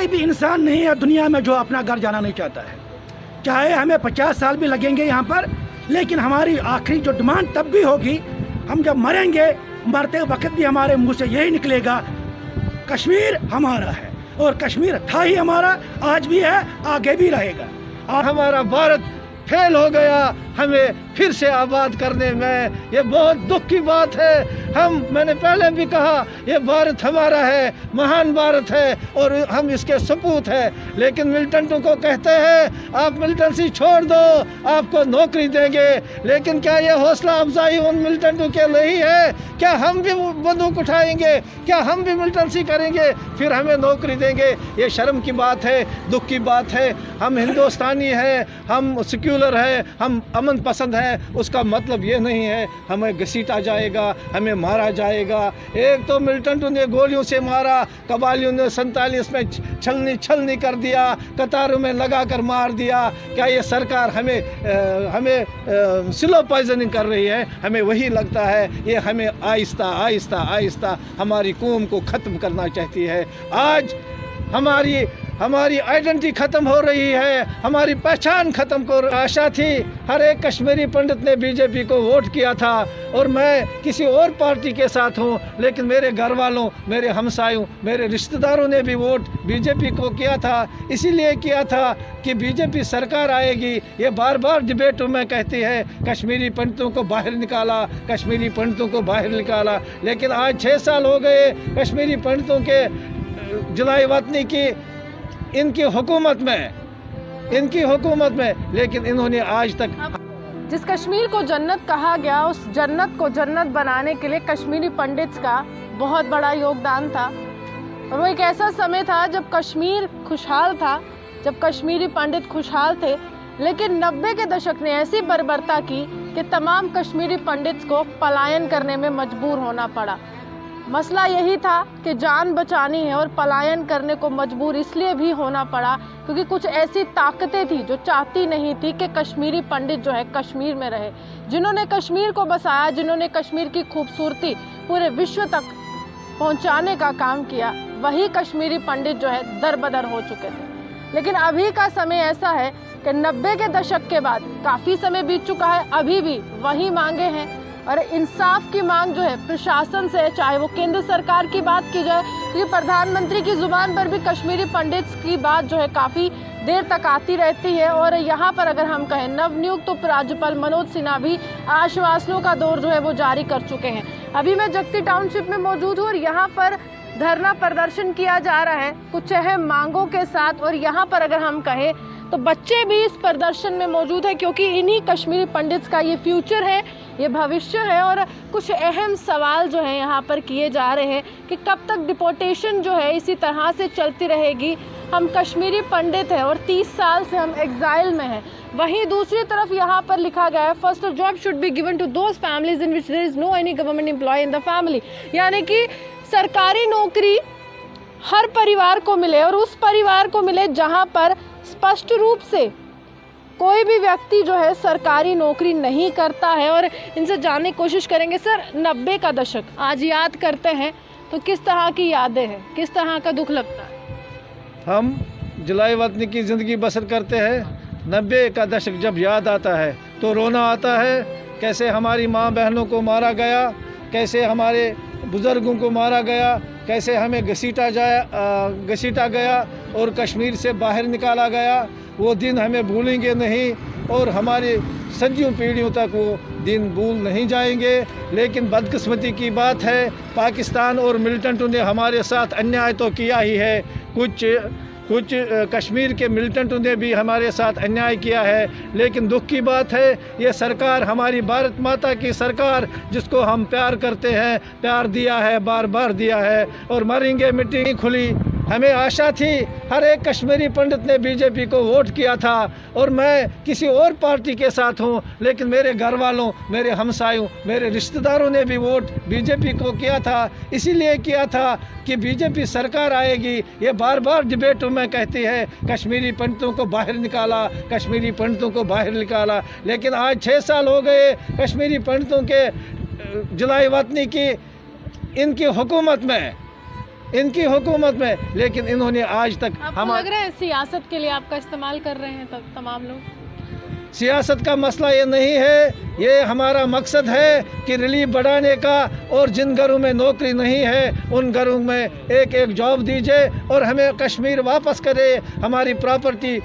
कोई भी इंसान नहीं है दुनिया में जो अपना घर जाना नहीं चाहता है। चाहे हमें 50 साल भी लगेंगे यहाँ पर, लेकिन हमारी आखिरी जो डिमांड तब भी होगी, हम जब मरेंगे, मरते वक्त भी हमारे मुंह से यही निकलेगा, कश्मीर हमारा है और कश्मीर था ही हमारा, आज भी है, आगे भी रहेगा। और हमारा भारत फेल हो गया, हमें फिर से आबाद करने में, ये बहुत दुख की बात है। मैंने पहले भी कहा, ये भारत हमारा है, महान भारत है और हम इसके सपूत हैं। लेकिन मिलिटेंटों को कहते हैं आप मिलिटेंसी छोड़ दो, आपको नौकरी देंगे। लेकिन क्या ये हौसला अफजाई उन मिलिटेंटों के लिए है? क्या हम भी बंदूक उठाएंगे? क्या हम भी मिलिटेंसी करेंगे फिर हमें नौकरी देंगे? ये शर्म की बात है, दुख की बात है। हम हिंदुस्तानी हैं, हम सेक्युलर हैं, हम अमन पसंद है, उसका मतलब ये नहीं है हमें घसीटा जाएगा, हमें मारा जाएगा। एक तो मिलिटेंटों ने गोलियों से मारा, कबालियों ने 47 में छलनी कर दिया, कतारों में लगाकर मार दिया। क्या ये सरकार हमें स्लो पॉइजनिंग कर रही है? हमें वही लगता है, ये हमें आहिस्ता आहिस्ता हमारी कौम को ख़त्म करना चाहती है। आज हमारी आइडेंटिटी ख़त्म हो रही है, हमारी पहचान ख़त्म हो। आशा थी, हर एक कश्मीरी पंडित ने बीजेपी को वोट किया था और मैं किसी और पार्टी के साथ हूँ, लेकिन मेरे घर वालों, मेरे हमसायों, मेरे रिश्तेदारों ने भी वोट बीजेपी को किया था। इसीलिए किया था कि बीजेपी सरकार आएगी। ये बार बार डिबेटों में कहती है कश्मीरी पंडितों को बाहर निकाला, कश्मीरी पंडितों को बाहर निकाला। लेकिन आज 6 साल हो गए कश्मीरी पंडितों के जुलाई वतनी की इनकी हुकूमत में, लेकिन इन्होंने आज तक जिस कश्मीर को जन्नत कहा गया, उस जन्नत को जन्नत बनाने के लिए कश्मीरी पंडित्स का बहुत बड़ा योगदान था। और वो एक ऐसा समय था जब कश्मीर खुशहाल था, जब कश्मीरी पंडित खुशहाल थे। लेकिन 90 के दशक ने ऐसी बर्बरता की कि तमाम कश्मीरी पंडित्स को पलायन करने में मजबूर होना पड़ा। मसला यही था कि जान बचानी है और पलायन करने को मजबूर इसलिए भी होना पड़ा क्योंकि कुछ ऐसी ताकतें थी जो चाहती नहीं थी कि कश्मीरी पंडित जो है कश्मीर में रहे। जिन्होंने कश्मीर को बसाया, जिन्होंने कश्मीर की खूबसूरती पूरे विश्व तक पहुंचाने का काम किया, वही कश्मीरी पंडित जो है दरबदर हो चुके थे। लेकिन अभी का समय ऐसा है कि 90 के दशक के बाद काफ़ी समय बीत चुका है, अभी भी वही मांगे हैं और इंसाफ की मांग जो है प्रशासन से, चाहे वो केंद्र सरकार की बात की जाए, क्योंकि प्रधानमंत्री की जुबान पर भी कश्मीरी पंडित्स की बात जो है काफ़ी देर तक आती रहती है। और यहाँ पर अगर हम कहें, नवनियुक्त उपराज्यपाल मनोज सिन्हा भी आश्वासनों का दौर जो है वो जारी कर चुके हैं। अभी मैं जगती टाउनशिप में मौजूद हूँ और यहाँ पर धरना प्रदर्शन किया जा रहा है कुछ अहम मांगों के साथ। और यहाँ पर अगर हम कहें तो बच्चे भी इस प्रदर्शन में मौजूद है क्योंकि इन्हीं कश्मीरी पंडित्स का ये फ्यूचर है, ये भविष्य है। और कुछ अहम सवाल जो है यहाँ पर किए जा रहे हैं कि कब तक डिपोर्टेशन जो है इसी तरह से चलती रहेगी। हम कश्मीरी पंडित हैं और 30 साल से हम एग्जाइल में हैं। वहीं दूसरी तरफ यहाँ पर लिखा गया है, first job should be given to those families in which there is no any government employ in the family. यानी कि सरकारी नौकरी हर परिवार को मिले और उस परिवार को मिले जहाँ पर स्पष्ट रूप से कोई भी व्यक्ति जो है सरकारी नौकरी नहीं करता है। और इनसे जानने की कोशिश करेंगे, सर 90 का दशक आज याद करते हैं तो किस तरह की यादें हैं, किस तरह का दुख लगता है? हम जुलाई वतनी की ज़िंदगी बसर करते हैं। 90 का दशक जब याद आता है तो रोना आता है। कैसे हमारी माँ बहनों को मारा गया, कैसे हमारे बुज़ुर्गों को मारा गया, कैसे हमें घसीटा गया और कश्मीर से बाहर निकाला गया। वो दिन हमें भूलेंगे नहीं और हमारी सदियों पीढ़ियों तक वो दिन भूल नहीं जाएंगे। लेकिन बदकिस्मती की बात है, पाकिस्तान और मिलिटेंटों ने हमारे साथ अन्याय तो किया ही है। कुछ कश्मीर के मिलिटेंटों ने भी हमारे साथ अन्याय किया है। लेकिन दुख की बात है, ये सरकार, हमारी भारत माता की सरकार, जिसको हम प्यार करते हैं, प्यार दिया है, बार बार दिया है और मरेंगे मिट्टी नहीं खुली। हमें आशा थी, हर एक कश्मीरी पंडित ने बीजेपी को वोट किया था और मैं किसी और पार्टी के साथ हूँ, लेकिन मेरे घर वालों, मेरे हमसायों, मेरे रिश्तेदारों ने भी वोट बीजेपी को किया था। इसीलिए किया था कि बीजेपी सरकार आएगी। ये बार बार डिबेटों में कहती है कश्मीरी पंडितों को बाहर निकाला, कश्मीरी पंडितों को बाहर निकाला। लेकिन आज 6 साल हो गए कश्मीरी पंडितों के जुलाई वतनी की इनकी हुकूमत में, इनकी हुकूमत में, लेकिन इन्होंने आज तक आपको लग रहा है सियासत के लिए आपका इस्तेमाल कर रहे हैं तमाम लोग? सियासत का मसला ये नहीं है, ये हमारा मकसद है कि रिलीफ बढ़ाने का, और जिन घरों में नौकरी नहीं है उन घरों में एक एक जॉब दीजिए और हमें कश्मीर वापस करे। हमारी प्रॉपर्टी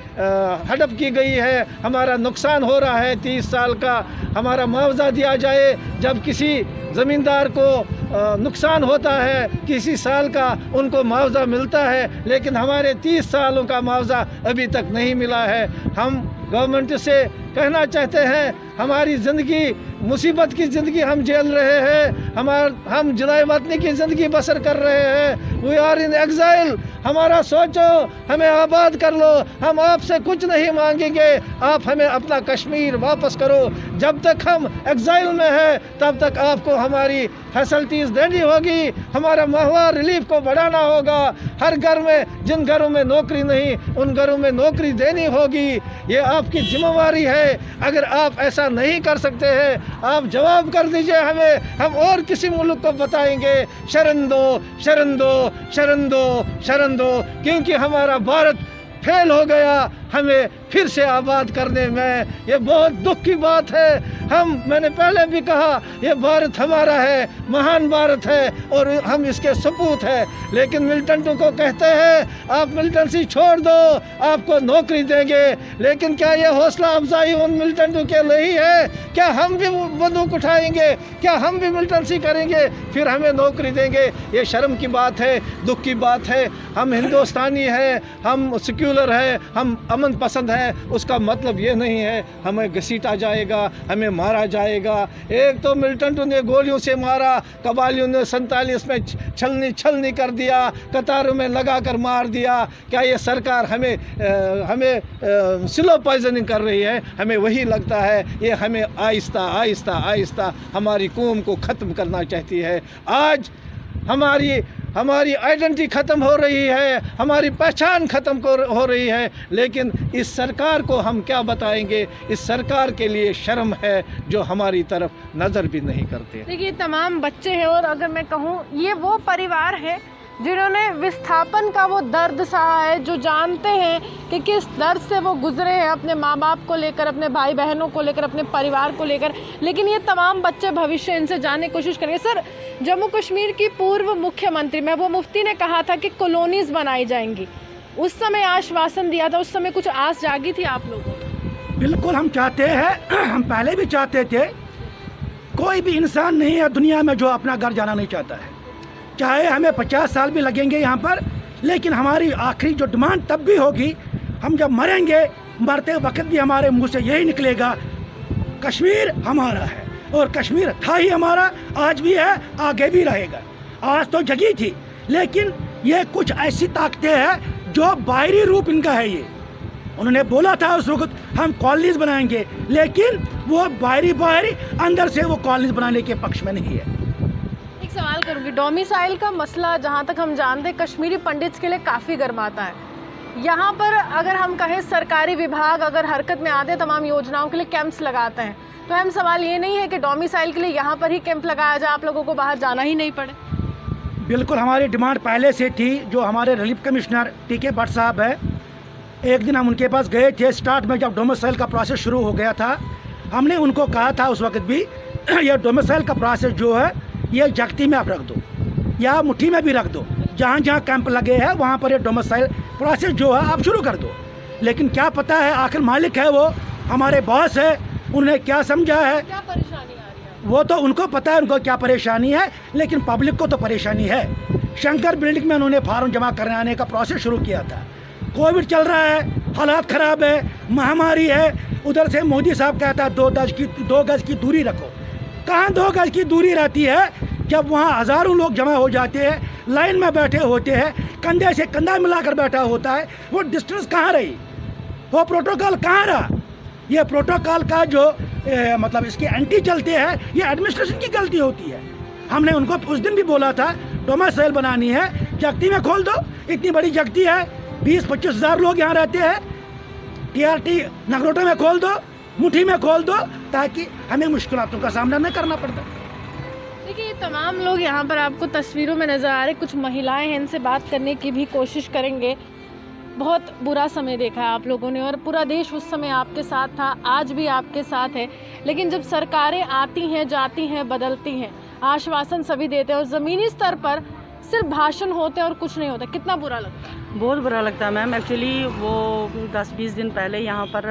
हड़प की गई है, हमारा नुकसान हो रहा है 30 साल का, हमारा मुआवजा दिया जाए। जब किसी ज़मींदार को नुकसान होता है किसी साल का, उनको मुआवजा मिलता है, लेकिन हमारे 30 सालों का मुआवजा अभी तक नहीं मिला है। हम गवर्नमेंट से कहना चाहते हैं, हमारी ज़िंदगी मुसीबत की ज़िंदगी हम झेल रहे हैं, हम जुदाई वतनी की ज़िंदगी बसर कर रहे हैं। We are in exile. हमारा सोचो, हमें आबाद कर लो, हम आपसे कुछ नहीं मांगेंगे, आप हमें अपना कश्मीर वापस करो। जब तक हम एग्जाइल में हैं तब तक आपको हमारी फैसिलिटीज़ देनी होगी, हमारा माहवार रिलीफ को बढ़ाना होगा। हर घर में, जिन घरों में नौकरी नहीं उन घरों में नौकरी देनी होगी। ये आपकी जिम्मेवारी है। अगर आप ऐसा नहीं कर सकते हैं, आप जवाब कर दीजिए हमें, हम और किसी मुल्क को बताएंगे शरण दो, शरण दो, शरण दो, शरण दो, क्योंकि हमारा भारत फेल हो गया। हमें फिर से आबाद करने में ये बहुत दुख की बात है। मैंने पहले भी कहा, ये भारत हमारा है, महान भारत है और हम इसके सपूत हैं। लेकिन मिलिटेंटों को कहते हैं आप मिलिटेंसी छोड़ दो, आपको नौकरी देंगे। लेकिन क्या ये हौसला अफजाई उन मिलिटेंटों के लिए है? क्या हम भी बंदूक उठाएंगे? क्या हम भी मिलिटेंसी करेंगे फिर हमें नौकरी देंगे? ये शर्म की बात है, दुख की बात है। हम हिंदुस्तानी हैं, हम सेक्युलर हैं, हम अमन पसंद है। उसका मतलब ये नहीं है हमें घसीटा जाएगा, हमें मारा जाएगा। एक तो मिलिटेंटों ने गोलियों से मारा, कबालियों ने 47 में छलनी कर दिया, कतारों में लगाकर मार दिया। क्या ये सरकार हमें स्लो पॉइजनिंग कर रही है? हमें वही लगता है ये हमें आहिस्ता आहिस्ता आहिस्ता हमारी कौम को ख़त्म करना चाहती है। आज हमारी आइडेंटिटी ख़त्म हो रही है, हमारी पहचान ख़त्म हो रही है। लेकिन इस सरकार को हम क्या बताएंगे? इस सरकार के लिए शर्म है जो हमारी तरफ नज़र भी नहीं करते। देखिए, तमाम बच्चे हैं और अगर मैं कहूँ ये वो परिवार है जिन्होंने विस्थापन का वो दर्द सहा है, जो जानते हैं कि किस दर्द से वो गुजरे हैं अपने माँ बाप को लेकर, अपने भाई बहनों को लेकर, अपने परिवार को लेकर। लेकिन ये तमाम बच्चे भविष्य इनसे जानने की कोशिश करेंगे। सर, जम्मू कश्मीर की पूर्व मुख्यमंत्री महबूबा मुफ्ती ने कहा था कि कॉलोनीज़ बनाई जाएंगी, उस समय आश्वासन दिया था, उस समय कुछ आस जागी थी आप लोगों को? बिल्कुल हम चाहते हैं, हम पहले भी चाहते थे। कोई भी इंसान नहीं है दुनिया में जो अपना घर जाना नहीं चाहता है। चाहे हमें 50 साल भी लगेंगे यहाँ पर, लेकिन हमारी आखिरी जो डिमांड तब भी होगी, हम जब मरेंगे, मरते वक्त भी हमारे मुंह से यही निकलेगा, कश्मीर हमारा है। और कश्मीर था ही हमारा, आज भी है, आगे भी रहेगा। आज तो जगी थी, लेकिन ये कुछ ऐसी ताकतें हैं जो बाहरी रूप इनका है। ये उन्होंने बोला था उस वक्त हम कॉलोनीज बनाएंगे, लेकिन वो बाहरी अंदर से वो कॉलोनीज बनाने के पक्ष में नहीं है। सवाल करूंगी, डोमिसाइल का मसला जहां तक हम जानते हैं कश्मीरी पंडित्स के लिए काफ़ी गर्माता है। यहाँ पर अगर हम कहें सरकारी विभाग अगर हरकत में आते हैं, तमाम योजनाओं के लिए कैंप्स लगाते हैं, तो अहम सवाल ये नहीं है कि डोमिसाइल के लिए यहाँ पर ही कैंप लगाया जाए, आप लोगों को बाहर जाना ही नहीं पड़े? बिल्कुल, हमारी डिमांड पहले से थी। जो हमारे रिलीफ कमिश्नर टीके भट्ट साहब है, एक दिन हम उनके पास गए थे स्टार्ट में, जब डोमिसाइल का प्रोसेस शुरू हो गया था। हमने उनको कहा था उस वक्त भी, ये डोमिसाइल का प्रोसेस जो है ये जगती में आप रख दो या मुट्ठी में भी रख दो, जहाँ जहाँ कैंप लगे हैं वहाँ पर ये डोमिसाइल प्रोसेस जो है आप शुरू कर दो। लेकिन क्या पता है, आखिर मालिक है वो, हमारे बॉस है, उन्हें क्या समझा है, क्या परेशानी आ रही है वो तो उनको पता है उनको क्या परेशानी है, लेकिन पब्लिक को तो परेशानी है। शंकर बिल्डिंग में उन्होंने फार्म जमा करने आने का प्रोसेस शुरू किया था। कोविड चल रहा है, हालात ख़राब है, महामारी है, उधर से मोदी साहब कहता है 2 गज की दूरी रखो। कहाँ 2 गज की दूरी रहती है जब वहाँ हज़ारों लोग जमा हो जाते हैं, लाइन में बैठे होते हैं, कंधे से कंधा मिलाकर बैठा होता है, वो डिस्टेंस कहाँ रही, वो प्रोटोकॉल कहाँ रहा? ये प्रोटोकॉल का जो मतलब इसके एंटी चलते हैं, ये एडमिनिस्ट्रेशन की गलती होती है। हमने उनको उस दिन भी बोला था डोमिसाइल बनानी है, जगती में खोल दो, इतनी बड़ी जगती है, 20-25 हज़ार लोग यहाँ रहते हैं, TRT नगरोटे में खोल दो, मुट्ठी में खोल दो, ताकि हमें मुश्किलों का सामना न करना पड़ता। देखिए, ये तमाम लोग यहाँ पर आपको तस्वीरों में नज़र आ रहे, कुछ महिलाएं हैं, इनसे बात करने की भी कोशिश करेंगे। बहुत बुरा समय देखा है आप लोगों ने और पूरा देश उस समय आपके साथ था, आज भी आपके साथ है। लेकिन जब सरकारें आती हैं, जाती हैं, बदलती हैं, आश्वासन सभी देते हैं और ज़मीनी स्तर पर सिर्फ भाषण होते हैं और कुछ नहीं होता, कितना बुरा लगता है? बहुत बुरा लगता है मैम। एक्चुअली वो 10-20 दिन पहले यहाँ पर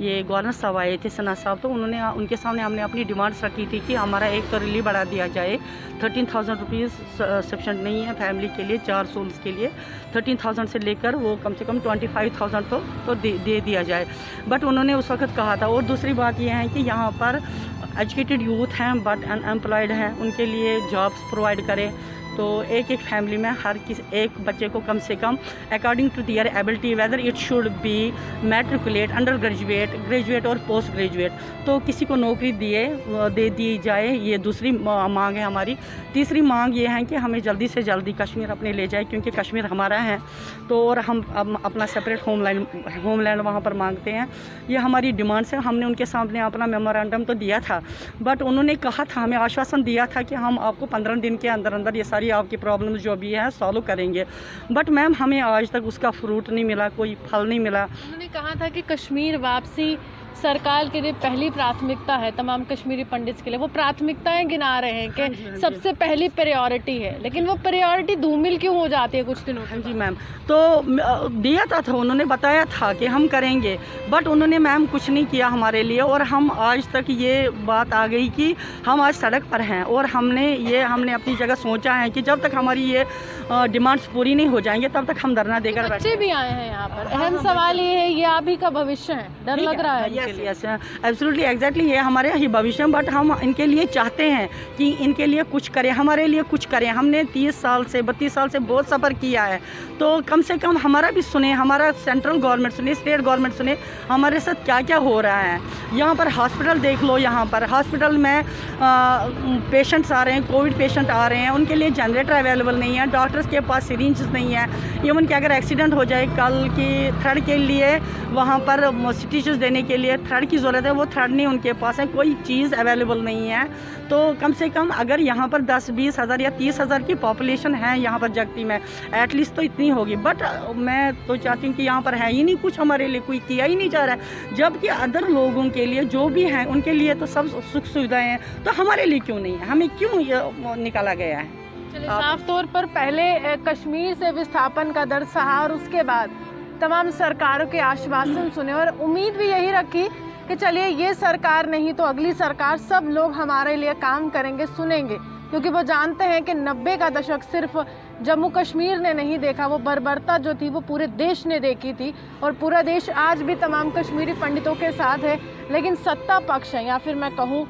ये गवर्नर साहब आए थे, सना साहब, तो उनके सामने हमने अपनी डिमांड्स रखी थी कि हमारा एक तो रिलीव बढ़ा दिया जाए। 13,000 रुपीज़ सफिशेंट नहीं है फैमिली के लिए, 4 सोल्स के लिए। 13,000 से लेकर वो कम से कम 25,000 तो दे दिया जाए। बट उन्होंने उस वक्त कहा था। और दूसरी बात यह है कि यहाँ पर एजुकेटेड यूथ हैं बट अनएम्प्लॉयड हैं, उनके लिए जॉब्स प्रोवाइड करें। तो एक फैमिली में हर एक बच्चे को कम से कम according to their ability, whether it should be matriculate, under graduate, graduate और पोस्ट ग्रेजुएट, तो किसी को नौकरी दे दी जाए। ये दूसरी मांग है हमारी। तीसरी मांग ये है कि हमें जल्दी से जल्दी कश्मीर अपने ले जाए, क्योंकि कश्मीर हमारा है। तो और हम अपना सेपरेट होमलैंड वहाँ पर मांगते हैं। ये हमारी डिमांड्स है। हमने उनके सामने अपना मेमोरेंडम तो दिया था, बट उन्होंने कहा था, हमें आश्वासन दिया था कि हम आपको 15 दिन के अंदर अंदर ये सारी आपकी प्रॉब्लम्स जो भी है सॉल्व करेंगे। बट मैम हमें आज तक उसका फ्रूट नहीं मिला, कोई फल नहीं मिला। उन्होंने कहा था कि कश्मीर वापसी सरकार के लिए पहली प्राथमिकता है, तमाम कश्मीरी पंडित्स के लिए। वो प्राथमिकताएं गिना रहे हैं कि सबसे पहली प्रायोरिटी है, लेकिन वो प्रायोरिटी धूमिल क्यों हो जाती है कुछ दिनों के बाद? जी मैम, तो दिया था उन्होंने बताया था कि हम करेंगे, बट उन्होंने मैम कुछ नहीं किया हमारे लिए। और हम आज तक ये बात आ गई कि हम आज सड़क पर हैं और हमने अपनी जगह सोचा है कि जब तक हमारी ये डिमांड्स पूरी नहीं हो जाएंगे तब तक हम धरना देकर बच्चे भी आए हैं यहाँ पर। अहम सवाल ये है, ये आप ही का भविष्य है, डर लग रहा है? यस एब्सोल्युटली एग्जैक्टली, ये हमारे ही भविष्य। बट हम इनके लिए चाहते हैं कि इनके लिए कुछ करें, हमारे लिए कुछ करें। हमने 30 साल से 32 साल से बहुत सफ़र किया है, तो कम से कम हमारा भी सुने, हमारा सेंट्रल गवर्नमेंट सुने, स्टेट गवर्नमेंट सुने हमारे साथ क्या क्या हो रहा है। यहाँ पर हॉस्पिटल देख लो, यहाँ पर हॉस्पिटल में पेशेंट्स आ रहे हैं, कोविड पेशेंट आ रहे हैं, उनके लिए जनरेटर अवेलेबल नहीं है, डॉक्टर्स के पास सिरिंजेस नहीं है। इवन कि अगर एक्सीडेंट हो जाए कल की थ्रेड के लिए वहाँ पर स्टिचेस देने के लिए थ्रेड की ज़रूरत है, वो थ्रेड नहीं उनके पास है, कोई चीज़ अवेलेबल नहीं है। तो कम से कम अगर यहाँ पर 10-20 हज़ार या 30 हज़ार की पॉपुलेशन है यहाँ पर जगती में, एटलीस्ट तो इतनी होगी। बट मैं तो चाहती हूँ कि यहाँ पर है ही नहीं कुछ, हमारे लिए कोई किया ही नहीं जा रहा है। जबकि अदर लोगों के लिए जो भी हैं उनके लिए तो सब सुख सुविधाएँ हैं, तो हमारे लिए क्यों नहीं है? हमें क्यों ये निकाला गया है? चलिए, साफ तौर पर पहले कश्मीर से विस्थापन का दर्द सहा और उसके बाद तमाम सरकारों के आश्वासन सुने और उम्मीद भी यही रखी कि चलिए ये सरकार नहीं तो अगली सरकार, सब लोग हमारे लिए काम करेंगे, सुनेंगे। क्योंकि वो जानते हैं कि 90 का दशक सिर्फ जम्मू कश्मीर ने नहीं देखा, वो बर्बरता जो थी वो पूरे देश ने देखी थी। और पूरा देश आज भी तमाम कश्मीरी पंडितों के साथ है। लेकिन सत्ता पक्ष है, या फिर मैं कहूँ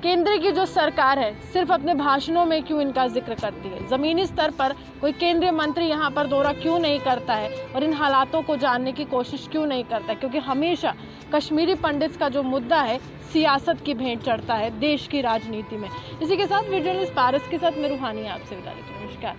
केंद्र की जो सरकार है, सिर्फ अपने भाषणों में क्यों इनका जिक्र करती है? ज़मीनी स्तर पर कोई केंद्रीय मंत्री यहाँ पर दौरा क्यों नहीं करता है और इन हालातों को जानने की कोशिश क्यों नहीं करता है? क्योंकि हमेशा कश्मीरी पंडित्स का जो मुद्दा है सियासत की भेंट चढ़ता है देश की राजनीति में। इसी के साथ वीडियो जर्नलिस्ट पारस के साथ मैं रूहानी आपसे विदा लेती हूँ। नमस्कार।